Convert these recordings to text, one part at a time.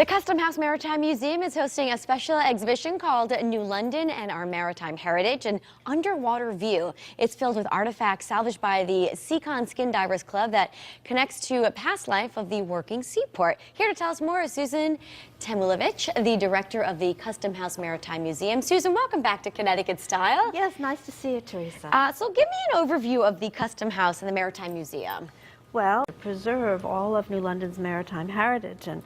The Custom House Maritime Museum is hosting a special exhibition called New London and Our Maritime Heritage, an underwater view. It's filled with artifacts salvaged by the SECONN Skin Divers Club that connects to a past life of the working seaport. Here to tell us more is Susan Temulovich, the director of the Custom House Maritime Museum. Susan, welcome back to Connecticut Style. Yes, nice to see you, Teresa. So give me an overview of the Custom House and the Maritime Museum. Well, to preserve all of New London's maritime heritage, and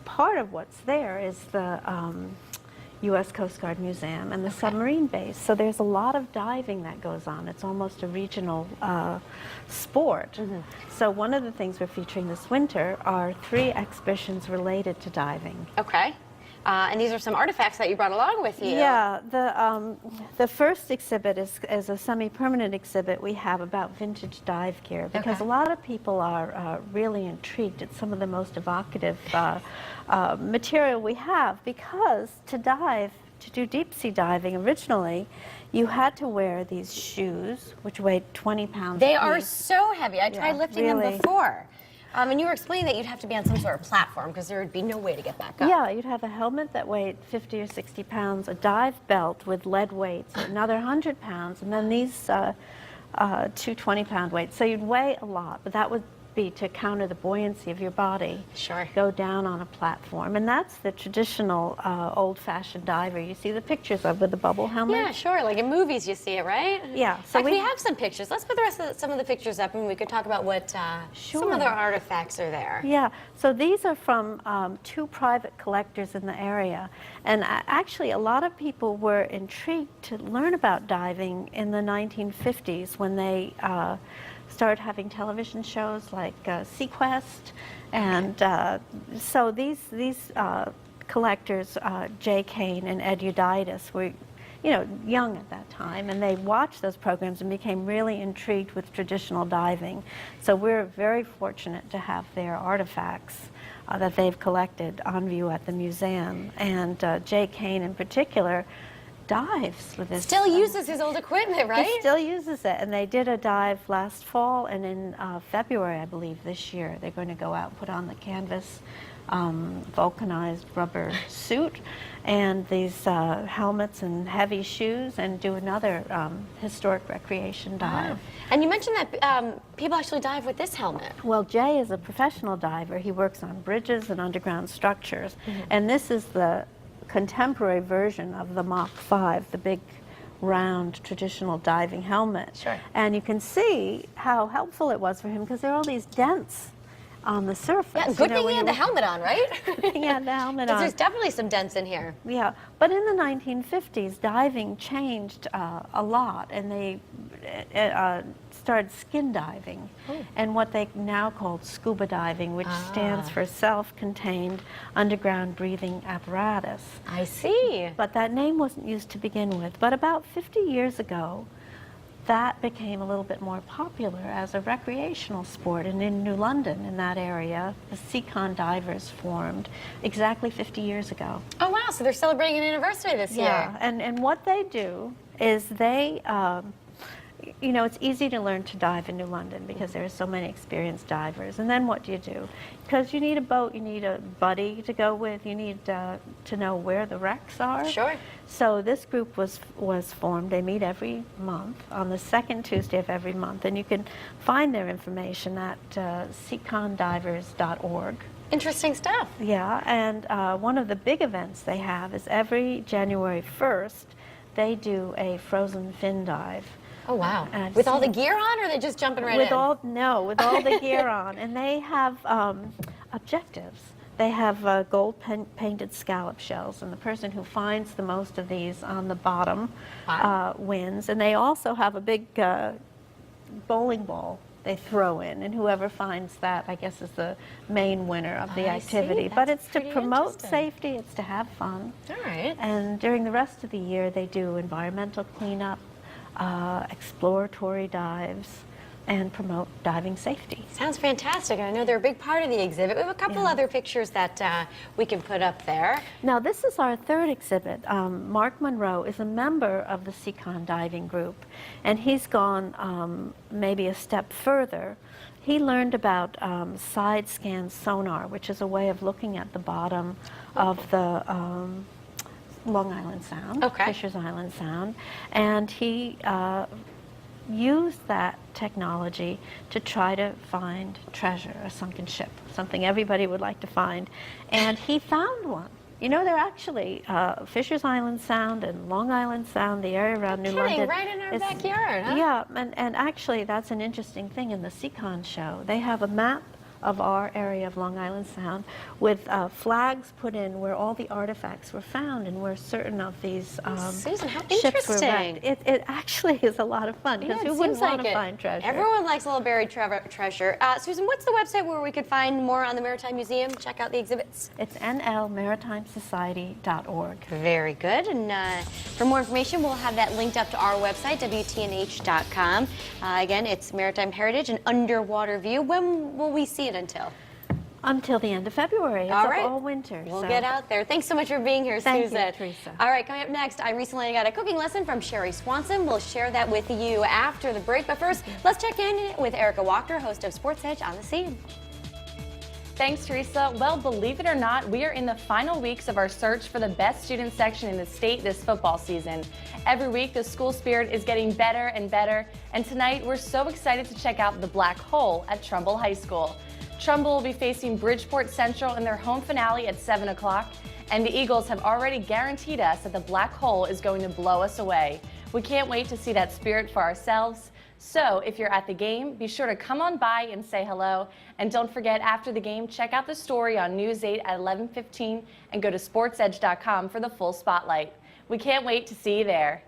part of what's there is the U.S. Coast Guard Museum and the submarine base. So there's a lot of diving that goes on. It's almost a regional sport. So one of the things we're featuring this winter are 3 exhibitions related to diving. Okay. And these are some artifacts that you brought along with you. Yeah, the first exhibit is a semi-permanent exhibit we have about vintage dive gear, because a lot of people are really intrigued at some of the most evocative material we have, because to do deep sea diving originally, you had to wear these shoes, which weighed 20 pounds They each. are so heavy. I tried lifting them before. And you were explaining that you'd have to be on some sort of platform because there would be no way to get back up. Yeah, you'd have a helmet that weighed 50 or 60 pounds, a dive belt with lead weights, another 100 pounds, and then these 2 20-pound weights. So you'd weigh a lot, but that would be to counter the buoyancy of your body. Sure. Go down on a platform. And that's the traditional old-fashioned diver you see the pictures of with the bubble helmet. Yeah, sure. Like in movies you see it, right? Yeah. So we have some pictures. Let's put the rest of some of the pictures up and we could talk about what some other artifacts are there. Yeah. So these are from 2 private collectors in the area. And actually a lot of people were intrigued to learn about diving in the 1950s when they started having television shows like Sequest, and so these collectors, Jay Kane and Ed Euditis, were young at that time, and they watched those programs and became really intrigued with traditional diving. So we're very fortunate to have their artifacts that they've collected on view at the museum, and Jay Kane in particular dives with this. Still uses his old equipment, right? He still uses it, and they did a dive last fall, and in February, I believe, this year, they're going to go out and put on the canvas vulcanized rubber suit and these helmets and heavy shoes and do another historic recreation dive. And you mentioned that people actually dive with this helmet. Well, Jay is a professional diver. He works on bridges and underground structures, and this is the contemporary version of the Mach 5, the big round traditional diving helmet. Sure. And you can see how helpful it was for him, because there are all these dents on the surface. Yeah, good thing he had the helmet on, right? Yeah, the helmet on. There's definitely some dents in here. Yeah, but in the 1950s, diving changed a lot, and they started skin diving, and what they now call scuba diving, which stands for self-contained underground breathing apparatus. I see. But that name wasn't used to begin with. But about 50 years ago, that became a little bit more popular as a recreational sport. And in New London, in that area, the SECONN Divers formed exactly 50 years ago. Oh, wow. So they're celebrating an anniversary this year. Yeah, and what they do is they, it's easy to learn to dive in New London because there are so many experienced divers. And then what do? Because you need a boat, you need a buddy to go with, you need to know where the wrecks are. Sure. So this group was formed. They meet every month on the second Tuesday of every month, and you can find their information at secondivers.org. Interesting stuff. Yeah, and one of the big events they have is every January 1st, they do a frozen fin dive. Oh, wow. With all the gear on, or are they just jumping right in? With all the gear on. And they have objectives. They have gold painted scallop shells, and the person who finds the most of these on the bottom wins. And they also have a big bowling ball they throw in, and whoever finds that, I guess, is the main winner of the activity. But it's to promote safety, it's to have fun. All right. And during the rest of the year, they do environmental cleanup, exploratory dives, and promote diving safety. Sounds fantastic. I know they're a big part of the exhibit. We have a couple other pictures that we can put up there. Now, this is our third exhibit. Mark Monroe is a member of the SECONN diving group, and he's gone maybe a step further. He learned about side scan sonar, which is a way of looking at the bottom of the Long Island Sound, Fisher's Island Sound, and he used that technology to try to find treasure, a sunken ship, something everybody would like to find, and he found one. You know, they're actually Fisher's Island Sound and Long Island Sound, the area around New London. Right in our backyard, huh? Yeah, and actually that's an interesting thing in the SECONN show. They have a map of our area of Long Island Sound with flags put in where all the artifacts were found and where certain of these Susan, how ships were interesting. wrecked. It actually is a lot of fun because who wouldn't want to find treasure? Everyone likes a little buried treasure. Susan, what's the website where we could find more on the Maritime Museum? Check out the exhibits. It's nlmaritimesociety.org. Very good. And for more information, we'll have that linked up to our website, WTNH.com. Again, it's Maritime Heritage, an underwater view. When will we see it until? Until the end of February. It's up all winter. We'll get out there. Thanks so much for being here, Thank Susan. you, Teresa. All right, coming up next, I recently got a cooking lesson from Sherry Swanson. We'll share that with you after the break. But first, let's check in with Erica Walker, host of Sports Edge on the Scene. Thanks, Teresa. Well, believe it or not, we are in the final weeks of our search for the best student section in the state this football season. Every week, the school spirit is getting better and better, and tonight we're so excited to check out the Black Hole at Trumbull High School. Trumbull will be facing Bridgeport Central in their home finale at 7 o'clock, and the Eagles have already guaranteed us that the Black Hole is going to blow us away. We can't wait to see that spirit for ourselves. So if you're at the game, be sure to come on by and say hello. And don't forget, after the game, check out the story on News 8 at 11:15 and go to sportsedge.com for the full spotlight. We can't wait to see you there.